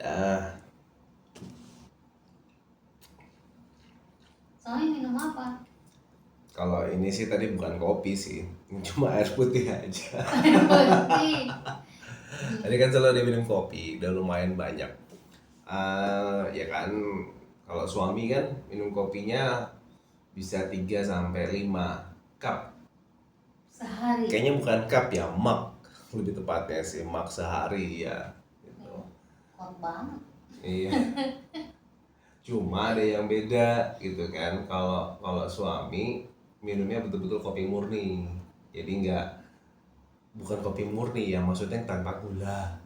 Ah, Soalnya minum apa? kalau ini sih tadi bukan kopi sih, cuma air putih aja. Air putih. Tadi kan selalu dia minum kopi, udah lumayan banyak. Ya kan, kalau suami kan minum kopinya bisa 3 sampai 5 cup. Sehari. Kayaknya bukan cup ya, mug. Lebih tepatnya sih, mug sehari ya. Gitu. Kuat banget. Iya. Cuma ada yang beda gitu kan. Kalau kalau suami minumnya betul-betul kopi murni. Jadi nggak bukan kopi murni ya, maksudnya tanpa gula.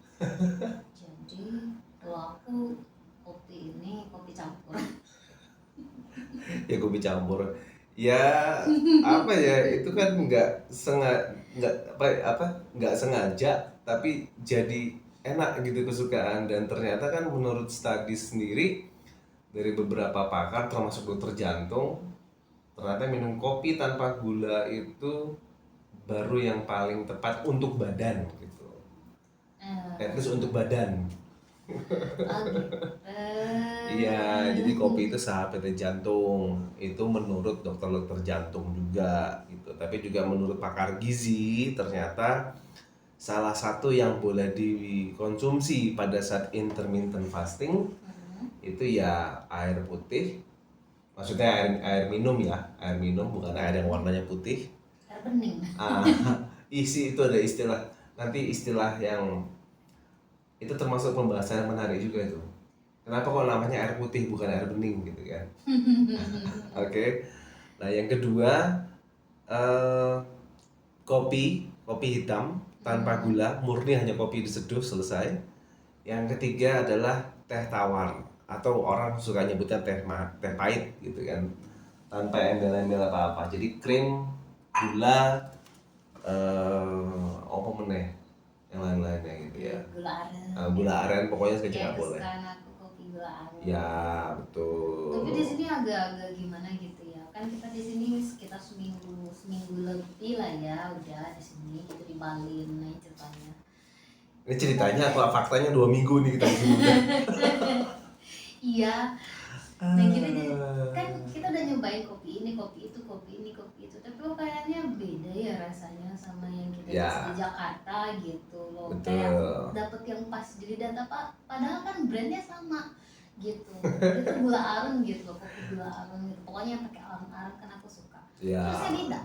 Jadi kalau aku kopi ini kopi campur. Ya kopi campur. Ya apa ya itu kan nggak sengaja tapi jadi enak gitu kesukaan dan ternyata kan menurut studi sendiri dari beberapa pakar termasuk dokter jantung ternyata minum kopi tanpa gula itu baru yang paling tepat untuk badan gitu. At least untuk badan. Oh gitu. Iya, jadi kopi itu sahabatnya jantung. Itu menurut dokter-dokter jantung juga gitu. Tapi juga menurut pakar gizi ternyata salah satu yang boleh dikonsumsi pada saat intermittent fasting itu ya air putih. Maksudnya air minum ya, air minum bukan air yang warnanya putih. Air bening. Ah, isi itu ada istilah. Nanti istilah yang itu termasuk pembahasan yang menarik juga itu. Kenapa kok namanya air putih bukan air bening gitu kan? Oke. Nah, yang kedua eh, kopi hitam tanpa gula, murni hanya kopi diseduh selesai. Yang ketiga adalah teh tawar atau orang suka nyebutnya teh pahit gitu kan, tanpa embel-embel apa-apa. Jadi krim, gula, apa meneh yang lain-lainnya gitu ya. Gula aren. Gula aren pokoknya sekecil Ya nggak boleh. kesukaan aku kopi gula aren. Ya betul. Tapi di sini agak-agak gimana gitu ya. Kan kita di sini sekitar seminggu lebih lah ya udah di sini gitu di Bali nih ceritanya. Ini ceritanya atau faktanya 2 minggu nih kita di sini udah. Iya. Nah kita kan kita udah nyobain kopi ini, kopi itu, kopi ini, kopi itu. Tapi kok kayaknya beda ya rasanya sama yang kita Ya. di Jakarta gitu loh. Betul. Kayak dapet yang pas di lidah, padahal kan brandnya sama gitu. Itu gula aren gitu, kopi gula aren gitu. Pokoknya yang pakai aren-aren kan aku suka. Ya. Terusnya beda.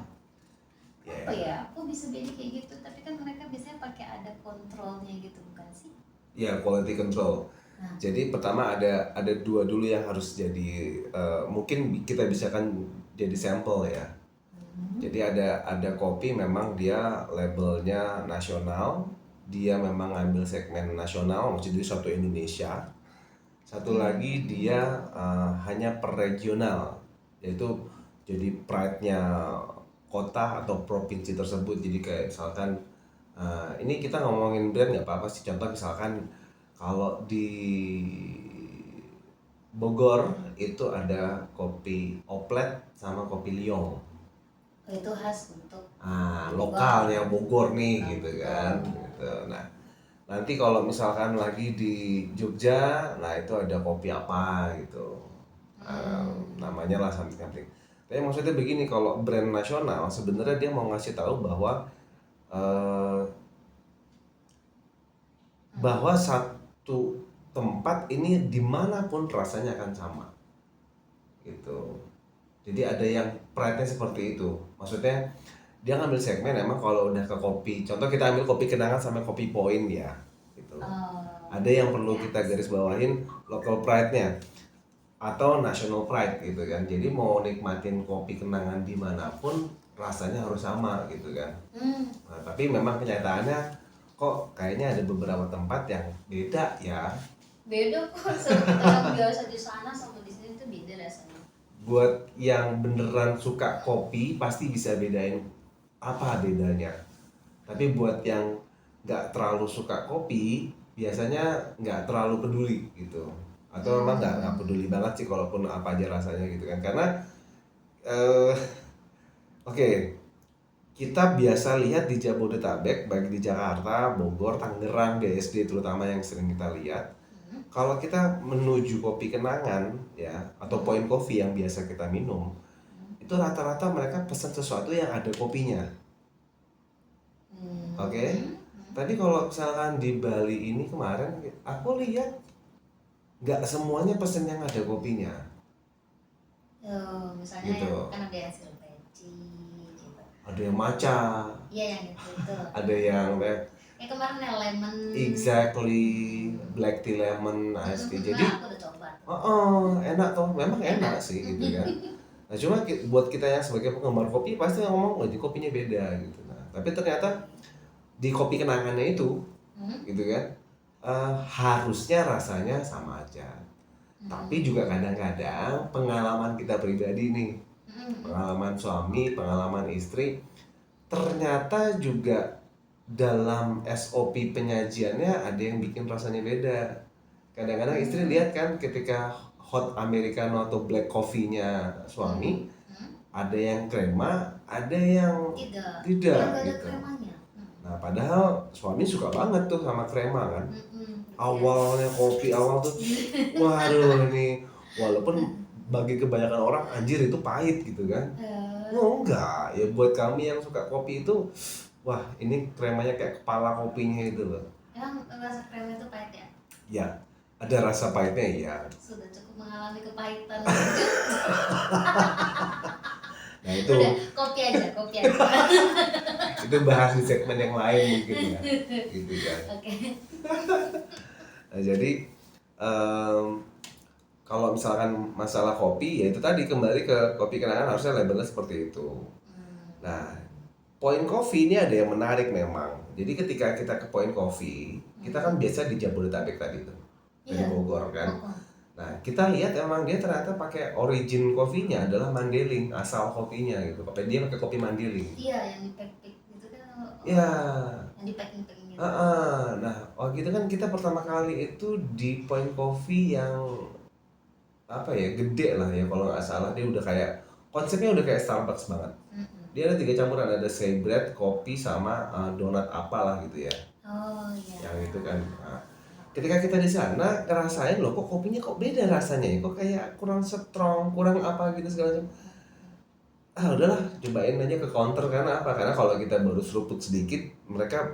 Ya. Apa ya? Kok bisa beda kayak gitu? Tapi kan mereka biasanya pakai ada kontrolnya gitu, bukan sih? Ya, quality control. Nah. Jadi pertama ada dua dulu yang harus jadi mungkin kita bisa kan jadi sampel ya. Jadi ada kopi memang dia labelnya nasional, dia memang ngambil segmen nasional, maksudnya satu Indonesia. Satu lagi dia hanya per regional, yaitu jadi pride-nya kota atau provinsi tersebut. Jadi kayak misalkan ini kita ngomongin brand nggak apa-apa sih. Contoh misalkan kalau di Bogor itu ada kopi Oplet sama kopi Liong. Itu khas untuk Lokalnya Bogor nih gitu kan. Gitu. Nah, nanti kalau misalkan lagi di Jogja, nah itu ada kopi apa gitu. Namanya lah something. Tapi maksudnya begini, kalau brand nasional sebenarnya dia mau ngasih tahu bahwa satu tempat ini dimanapun rasanya akan sama gitu. Jadi ada yang pride-nya seperti itu. Maksudnya dia ngambil segmen emang kalau udah ke kopi. Contoh kita ambil kopi kenangan sama kopi point ya gitu. Ada yang perlu kita garis bawahin local pride-nya atau national pride gitu kan. Jadi mau nikmatin kopi kenangan dimanapun rasanya harus sama gitu kan. Nah, tapi memang kenyataannya kok kayaknya ada beberapa tempat yang beda ya. Beda kok, yang biasa di sana sama di sini tuh beda rasanya. Buat yang beneran suka kopi pasti bisa bedain apa bedanya. Tapi buat yang nggak terlalu suka kopi biasanya nggak terlalu peduli gitu. Atau memang nggak peduli banget sih kalaupun apa aja rasanya gitu kan. Karena oke, kita biasa lihat di Jabodetabek, baik di Jakarta, Bogor, Tangerang, BSD terutama yang sering kita lihat, Kalau kita menuju kopi kenangan ya atau point coffee yang biasa kita minum, itu rata-rata mereka pesan sesuatu yang ada kopinya. Oke. Tapi kalau misalkan di Bali ini kemarin aku lihat nggak semuanya pesen yang ada kopinya. Misalnya Gitu. yang kan ada yang silveci gitu. Ada yang matcha, Iya yang gitu. ada yang Kemarin yang lemon. exactly black tea lemon iced tea. Jadi Aku udah coba. enak toh, memang enak sih gitu kan. Nah cuma buat kita yang sebagai penggemar kopi pasti ngomong, oh ini kopinya beda gitu. Nah tapi ternyata di kopi kenangannya itu, gitu kan, harusnya rasanya sama aja. Tapi juga kadang-kadang pengalaman kita pribadi nih, pengalaman suami, pengalaman istri, ternyata juga dalam SOP penyajiannya ada yang bikin rasanya beda. Kadang-kadang istri lihat kan ketika hot americano atau black coffee-nya suami, ada yang krema, ada yang tidak gitu. Nah padahal suami suka banget tuh sama krema kan. Awalnya kopi awal tuh, waduh ini walaupun bagi kebanyakan orang anjir itu pahit gitu kan. Oh enggak, ya buat kami yang suka kopi itu, wah ini kremanya kayak kepala kopinya itu loh. Emang rasa krema itu pahit ya? Ya, ada rasa pahitnya ya. Sudah cukup mengalami kepahitan. Nah itu. Udah, kopi aja. Itu bahas di segmen yang lain mungkin ya, gitu kan. Oke. Nah jadi kalau misalkan masalah kopi ya itu tadi kembali ke kopi kenangan harusnya labelnya seperti itu. Nah point coffee ini ada yang menarik memang. Jadi ketika kita ke point coffee, kita kan biasa di Jabodetabek tadi tuh, dari Bogor kan. Nah kita lihat emang dia ternyata pakai origin kopinya adalah Mandailing, asal kopinya gitu. Dia pakai kopi Mandailing. Iya yang di pack gitu kan. Iya. Yang di packing gitu. Nah gitu kan kita pertama kali itu di point coffee yang apa ya, gede lah ya kalau nggak salah. Dia udah kayak konsepnya udah kayak Starbucks banget. Dia ada 3 campuran, ada soy bread, kopi sama donat apalah gitu ya. Oh iya. Yang itu kan. Nah, ketika kita di sana ngerasain loh kok kopinya kok beda rasanya ya, kok kayak kurang strong, kurang apa gitu segala macam. Udahlah cobain aja ke counter. Karena apa? Karena kalau kita baru seruput sedikit mereka,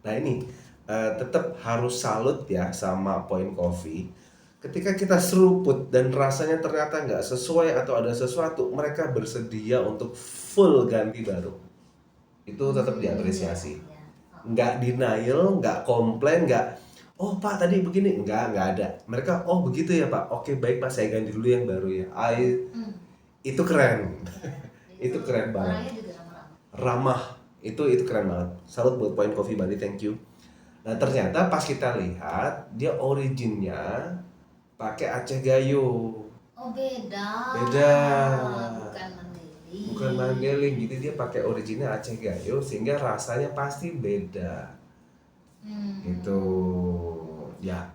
nah ini tetap harus salut ya sama Point Coffee. Ketika kita seruput dan rasanya ternyata nggak sesuai atau ada sesuatu, mereka bersedia untuk full ganti baru. Itu tetap diapresiasi. Nggak denial, nggak komplain, nggak oh pak tadi begini, nggak ada. Mereka oh begitu ya pak, oke baik pak saya ganti dulu yang baru ya. Itu keren. Itu keren banget. Ramah. Itu keren banget. Salut buat Point Coffee Bali, thank you. Nah ternyata pas kita lihat dia originnya pakai Aceh Gayo. Oh beda. Bukan Mandailing. Jadi dia pakai originnya Aceh Gayo sehingga rasanya pasti beda. Gitu. Ya.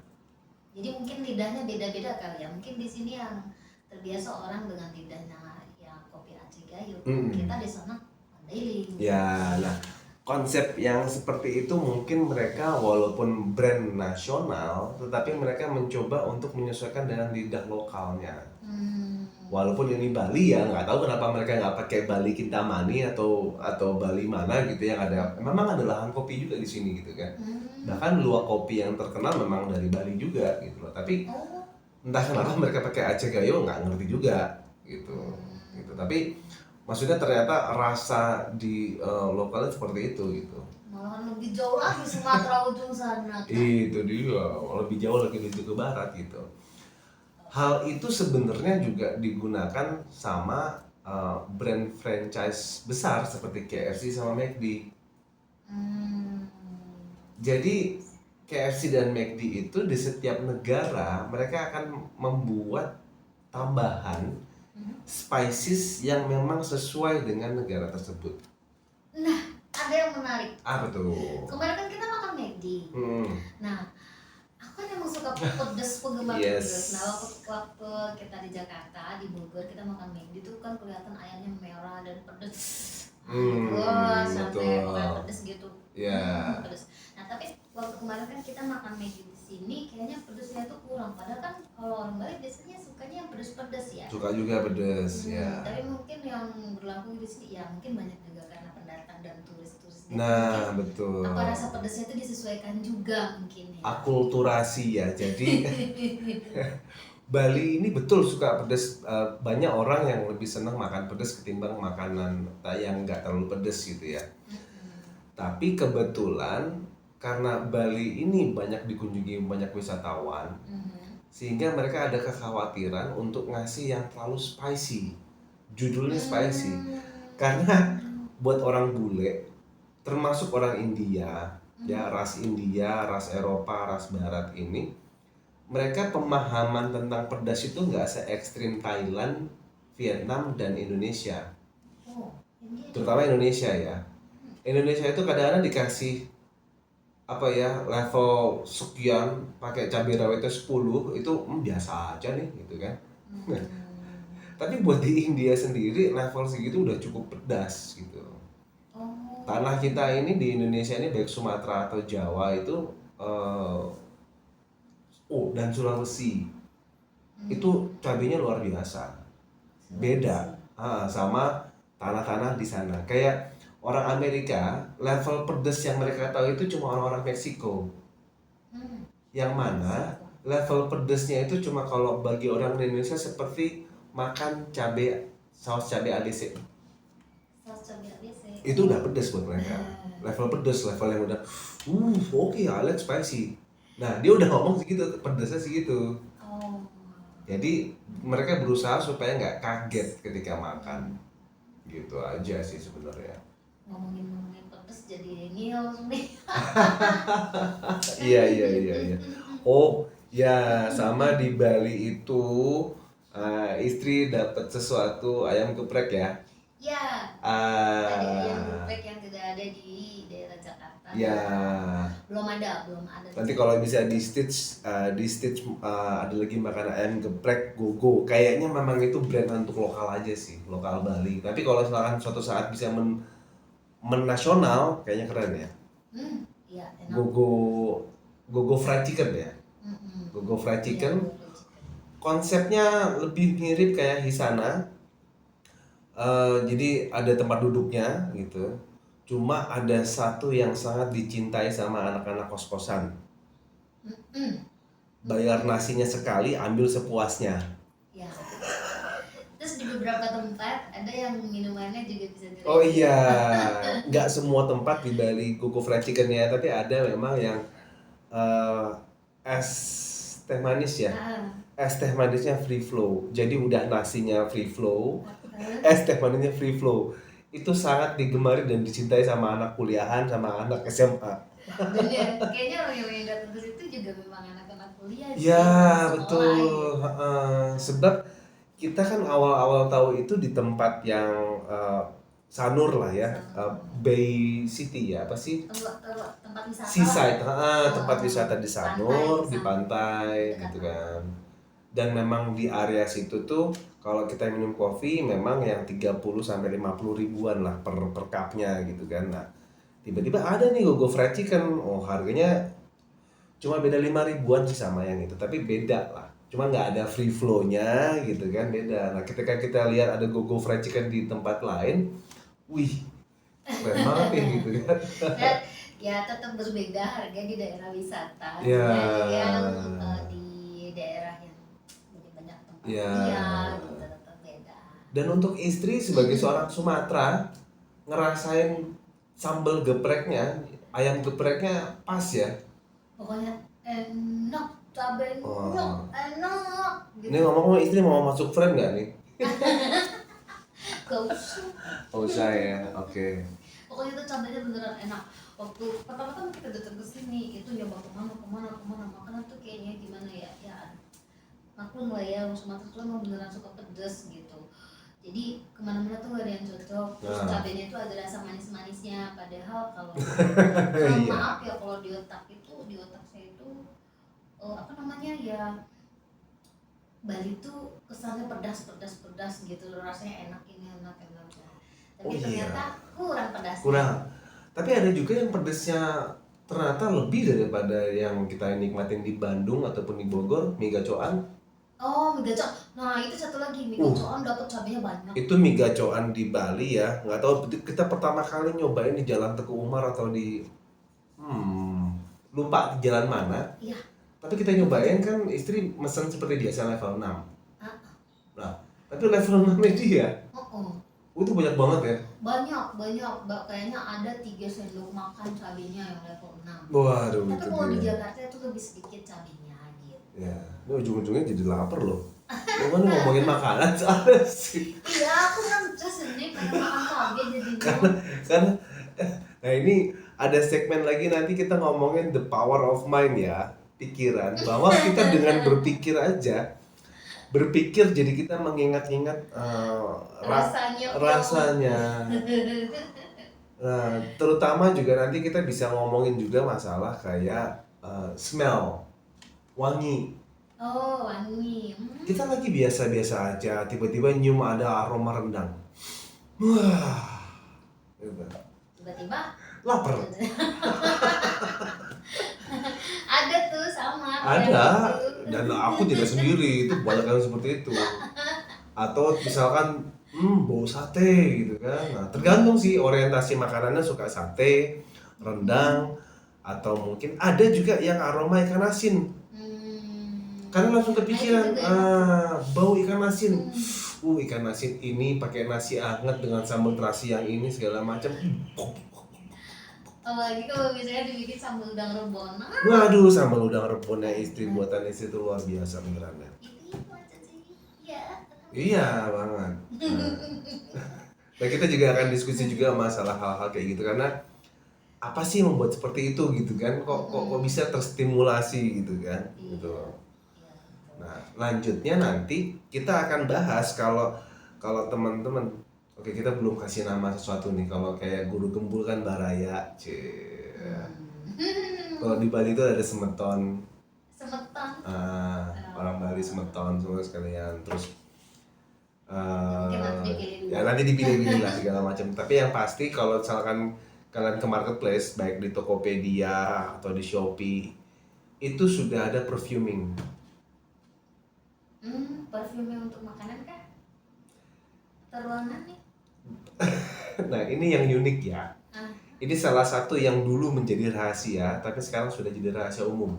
Jadi mungkin lidahnya beda-beda kali ya. Mungkin di sini yang terbiasa orang dengan lidahnya yang kopi Aceh Gayo. Kita di sana Mandailing. Ya, nah konsep yang seperti itu mungkin mereka walaupun brand nasional, tetapi mereka mencoba untuk menyesuaikan dengan lidah lokalnya. Walaupun ini Bali ya, nggak tahu kenapa mereka nggak pakai Bali Kintamani atau Bali mana gitu yang ada. Memang ada lahan kopi juga di sini gitu kan. Bahkan luwak kopi yang terkenal memang dari Bali juga gitu loh. Tapi entah kenapa mereka pakai Aceh Gayo, nggak ngerti juga gitu. Tapi maksudnya ternyata rasa di lokalnya seperti itu gitu. Malahan lebih jauh lagi Sumatera ujung sana. Itu dia, lebih jauh lagi menuju ke barat gitu. Hal itu sebenarnya juga digunakan sama brand franchise besar seperti KFC sama McD. Jadi KFC dan McD itu di setiap negara mereka akan membuat tambahan spices yang memang sesuai dengan negara tersebut. Nah, ada yang menarik. Apa tuh? Kemarin kan kita makan McD. Nah, aku kan emang suka pedes, penggemar pedes. Nah, waktu kita di Jakarta, di Bogor, kita makan McD tuh kan kelihatan ayamnya merah dan pedes. Sampai pedes gitu. Pedes. Nah, tapi waktu kemarin kan kita makan McD di sini kayaknya pedesnya tuh kurang. Padahal kan kalau orang Bali biasanya sukanya yang pedes-pedes ya. Suka juga pedes ya. Tapi mungkin yang berlaku di sini ya mungkin banyak juga karena pendatang dan turis-turis. Nah, mungkin betul. apa rasa pedesnya itu disesuaikan juga mungkin ya. Akulturasi ya. Jadi Bali ini betul suka pedes. Banyak orang yang lebih senang makan pedes ketimbang makanan yang nggak terlalu pedes gitu ya. Tapi kebetulan karena Bali ini banyak dikunjungi banyak wisatawan, sehingga mereka ada kekhawatiran untuk ngasih yang terlalu spicy. Judulnya spicy. Karena buat orang bule, termasuk orang India, ya ras India, ras Eropa, ras Barat ini, mereka pemahaman tentang pedas itu nggak se-ekstrim Thailand, Vietnam, dan Indonesia. Terutama Indonesia ya. Indonesia itu kadang-kadang dikasih apa ya, level sekian pakai cabai rawitnya 10 itu biasa aja nih gitu kan. Tapi buat di India sendiri level segitu udah cukup pedas gitu. Tanah kita ini di Indonesia ini baik Sumatera atau Jawa itu dan Sulawesi itu cabenya luar biasa. Beda sama tanah-tanah di sana. Kayak orang Amerika, level pedas yang mereka tahu itu cuma orang-orang Meksiko. Yang mana level pedasnya itu cuma kalau bagi orang Indonesia seperti makan saus cabai ABC. Saus cabai ABC. Itu udah pedas buat mereka. Level pedas, level yang udah oke, I like spicy. Nah, dia udah ngomong segitu, pedasnya segitu. Jadi mereka berusaha supaya nggak kaget ketika makan. Gitu aja sih sebenarnya. Ngomongin pedas jadi ngil nih. Iya. Oh ya, sama di Bali itu istri dapat sesuatu ayam geprek ya. Ya. Ada ayam geprek yang tidak ada di daerah Jakarta. Ya. Belum ada. Nanti kalau bisa di stitch ada lagi makanan ayam geprek gogo. Kayaknya memang itu brand untuk lokal aja sih, lokal Bali. Tapi kalau misalkan suatu saat bisa menasional, kayaknya keren ya. Iya, enak. Gogo fried chicken ya. Gogo fried chicken. Konsepnya lebih mirip kayak Hisana. Jadi ada tempat duduknya gitu. Cuma ada satu yang sangat dicintai sama anak-anak kos-kosan. Bayar nasinya sekali, ambil sepuasnya. Ya. Terus di beberapa tempat ada yang minumannya juga bisa direview. Oh iya, nggak semua tempat di Bali Gogo fried chicken ya, tapi ada memang yang es teh manis ya. Es teh manisnya free flow. Jadi udah nasinya free flow, es teh manisnya free flow. Itu sangat digemari dan dicintai sama anak kuliahan, sama anak SMA. Dan ya, kayaknya orang yang datang ke situ juga memang anak-anak kuliah sih. Ya betul. Sebab kita kan awal-awal tahu itu di tempat yang Sanur lah ya, Bay City ya, apa sih? Tempat wisata. Seaside, tempat wisata di Sanur, di pantai gitu kan. Dan memang di area situ tuh kalau kita minum kopi memang yang 30 sampai 50 ribuan lah per cupnya gitu kan. Nah, tiba-tiba ada nih Gogo fried chicken. Oh, harganya cuma beda 5 ribuan sih sama yang itu, tapi beda lah. Cuma nggak ada free flow-nya gitu kan, beda. Nah, ketika kita lihat ada Gogo fried chicken di tempat lain, wih, keren banget ya gitu kan. Ya tetap berbeda harga di daerah wisata. Ya. Di daerah yang banyak tempat ya. Gitu, tetap beda. Dan untuk istri sebagai seorang Sumatera, ngerasain sambal gepreknya, ayam gepreknya pas ya. Pokoknya enak, cabenya enak gitu. Ini ngomong-ngomong, istri mau masuk frame nggak nih? Gak usah. Oh usah ya, oke. Pokoknya itu cabenya beneran enak. Waktu pertama kita datang ke sini itu nyoba kemana makanan tuh kayaknya gimana ya maklum lah ya, orang Sumatera tuh emang beneran suka pedes gitu. Jadi kemana-mana tuh gak ada yang cocok. Terus cabenya itu ada rasa manis-manisnya. Padahal kalau maaf ya, kalau di otak saya itu apa namanya ya, Bali tuh kesannya pedas gitu, rasanya enak. Tapi ternyata kurang pedas. Tapi ada juga yang pedesnya ternyata lebih daripada yang kita nikmatin di Bandung ataupun di Bogor, mie gacoan. Oh, mie gacoan. Nah, itu satu lagi, mie gacoan dapat cabenya banyak. Itu mie gacoan di Bali ya, nggak tahu kita pertama kali nyobain di Jalan Teguh Umar atau di lupa di jalan mana. Iya. Tapi kita nyobain kan istri mesen seperti biasa level 6. Nah, tapi level 6 ini dia. Itu banyak banget ya? Banyak. Kayaknya ada 3 sendok makan cabenya yang level 6. Waduh, tapi kalau di Jakarta itu lebih sedikit cabenya gitu. Ya, ini ujung-ujungnya jadi lapar loh. Lu ngomongin makanan soalnya sih. Iya, aku kan sendiri pengen makan cabai jadi. Karena nah ini ada segmen lagi nanti kita ngomongin the power of mind ya, pikiran. Bahwa kita dengan berpikir aja, berpikir jadi kita mengingat-ingat rasanya. Nah, terutama juga nanti kita bisa ngomongin juga masalah kayak smell, wangi. Oh, wangi. Kita lagi biasa-biasa aja, tiba-tiba nyium ada aroma rendang. Wah, gitu. Tiba-tiba lapar. Ada tuh sama. Ada, dan aku tidak sendiri, itu banyak yang seperti itu. Atau misalkan bau sate gitu kan. Nah, tergantung sih orientasi makanannya, suka sate, rendang, atau mungkin ada juga yang aroma ikan asin. Karena langsung kepikiran bau ikan asin. Ikan asin ini pakai nasi hangat dengan sambal terasi yang ini segala macam. Apalagi kalau misalnya dibikin sambal udang rebon. Waduh, sambal udang rebonnya istri, buatan istri itu luar biasa beneran ya. Iya banget. Nah, kita juga akan diskusi juga masalah hal-hal kayak gitu, karena apa sih yang membuat seperti itu gitu kan? Kok bisa terstimulasi gitu kan? Gitu. Nah, lanjutnya nanti kita akan bahas kalau teman-teman, oke, kita belum kasih nama sesuatu nih. Kalau kayak guru gembul kan baraya, kalau di Bali itu ada semeton. Orang Bali semeton semua sekalian. Terus ya nanti dipilih-pilih lah segala macam. Tapi yang pasti kalau misalkan kalian ke marketplace, baik di Tokopedia atau di Shopee, itu sudah ada perfuming. Perfuming untuk makanan kah? Ruangan nih. Nah, ini yang unik ya. Ini salah satu yang dulu menjadi rahasia, tapi sekarang sudah jadi rahasia umum.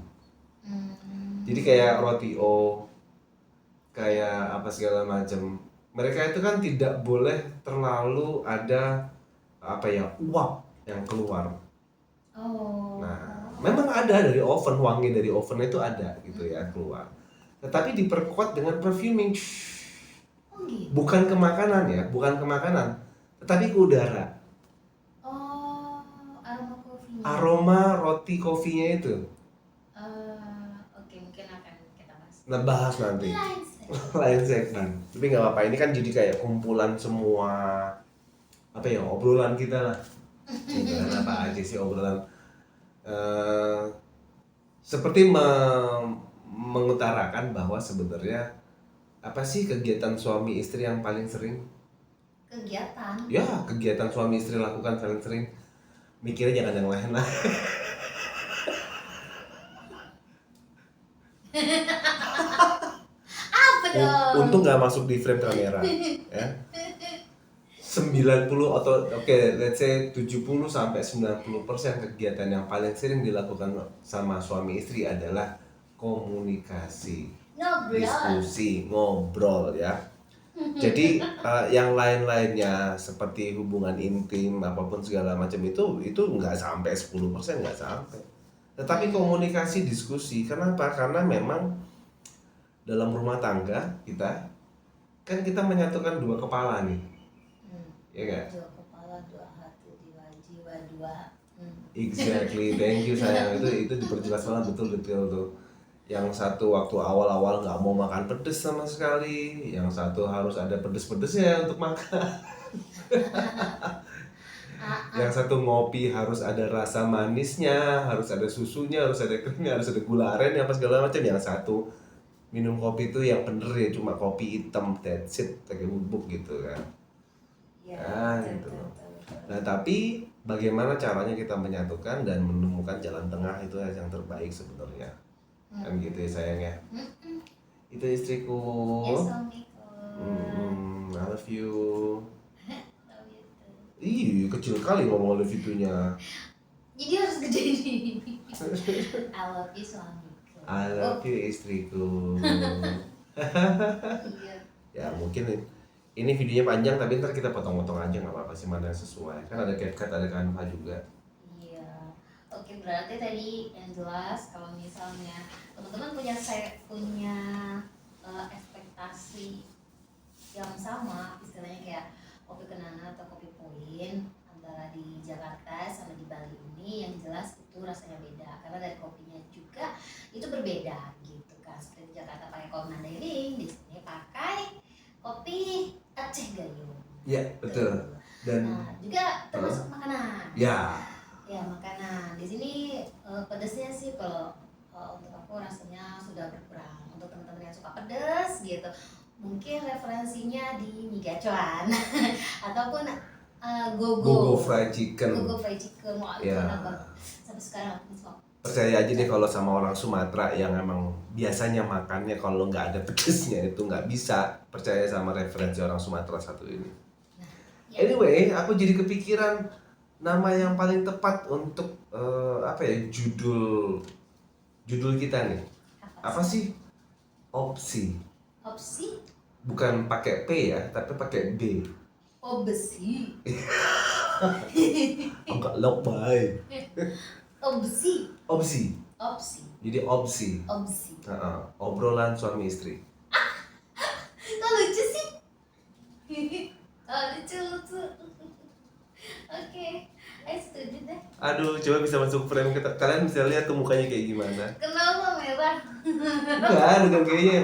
Jadi kayak roti O, kayak apa segala macam. Mereka itu kan tidak boleh terlalu ada uap yang keluar. Nah, memang ada dari oven, wangi dari oven itu ada gitu ya keluar. Tetapi diperkuat dengan perfuming. Bukan ke makanan ya, tetapi ke udara. Aroma kopinya. Aroma roti kopinya itu. Oke, mungkin akan kita bahas. Nah, bahas nanti. Lain segmen. Tapi nggak apa-apa, ini kan jadi kayak kumpulan semua obrolan kita lah. Apa aja sih obrolan? Seperti mengutarakan bahwa sebenarnya apa sih kegiatan suami istri yang paling sering? Kegiatan? Ya, kegiatan suami istri lakukan paling sering. Mikirnya jangan yang lain lah. Apa dong? Untung nggak masuk di frame kamera. Ya. 90 atau let's say 70 sampai 90% kegiatan yang paling sering dilakukan sama suami istri adalah komunikasi, diskusi, ngobrol ya. Jadi yang lain-lainnya seperti hubungan intim apapun segala macam itu nggak sampai 10%, nggak sampai. Tetapi komunikasi, diskusi, kenapa? Karena memang dalam rumah tangga kita kan kita menyatukan dua kepala nih, ya kan? Dua kepala, dua hati, dua jiwa, dua. Exactly, thank you sayang. Itu diperjelas banget, betul tuh. Yang satu waktu awal-awal nggak mau makan pedes sama sekali, yang satu harus ada pedes-pedesnya untuk makan. Yang satu ngopi harus ada rasa manisnya, harus ada susunya, harus ada krimnya, harus ada gula aren apa segala macam. Yang satu minum kopi itu yang bener ya cuma kopi hitam, that's it, pakai bubuk gitu kan. Ya, gitu. Nah, tapi bagaimana caranya kita menyatukan dan menemukan jalan tengah itu yang terbaik sebenarnya. Kan gitu ya sayangnya. Itu istriku. Ya, suamiku. I love you. Love you too. Ih, kecil kali ngomong love you-nya. Jadi harus gede nih. I love you suamiku. I love you istriku. Iya. Ya mungkin ini videonya panjang tapi ntar kita potong-potong aja, nggak apa-apa sih, mana yang sesuai. Kan ada CapCut, ada Canva juga. Iya. Oke, berarti tadi yang jelas kalau misalnya teman-teman punya ekspektasi yang sama, istilahnya kayak kopi kenangan atau kopi poin antara di Jakarta sama di Bali ini, yang jelas itu rasanya beda karena dari kopinya juga itu berbeda gitu kan. Seperti di Jakarta pakai kopi Mandailing, di sini pakai kopi Aceh Gayo. Ya betul. Dan nah juga termasuk makanan. Ya Makanan di sini pedesnya sih kalau untuk aku rasanya sudah berkurang. Untuk teman-teman yang suka pedas gitu, mungkin referensinya di mie gacoan ataupun Gogo fried chicken. Gogo fried chicken. Wah, itu enak banget. Sampai sekarang aku suka. Percaya aja deh kalau sama orang Sumatera yang emang biasanya makannya kalau nggak ada pedesnya itu nggak bisa. Percaya sama referensi orang Sumatera satu ini. Anyway, aku jadi kepikiran nama yang paling tepat untuk judul kita nih. Apa sih? Opsi. Bukan pakai P ya, tapi pakai B. Obesi. Enggak lebay. Opsi. Jadi opsi. Obrolan suami istri. Kok lucu sih? Lucu. Oke, ayo setuju deh. Aduh, coba bisa masuk frame kita. Kalian bisa lihat tuh mukanya kayak gimana? Kenapa merah? Bukan kayaknya.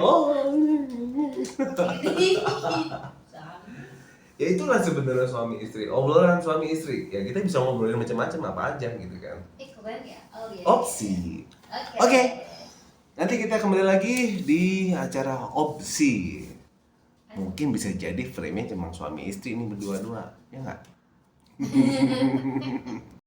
Ya itulah sebenarnya suami istri. Obrolan suami istri. Ya kita bisa ngobrolin macam-macam apa aja gitu kan. Keren ya? Oh iya. Opsi. Oke. Nanti kita kembali lagi di acara opsi. Mungkin bisa jadi frame-nya cuma suami istri ini berdua-dua, ya nggak?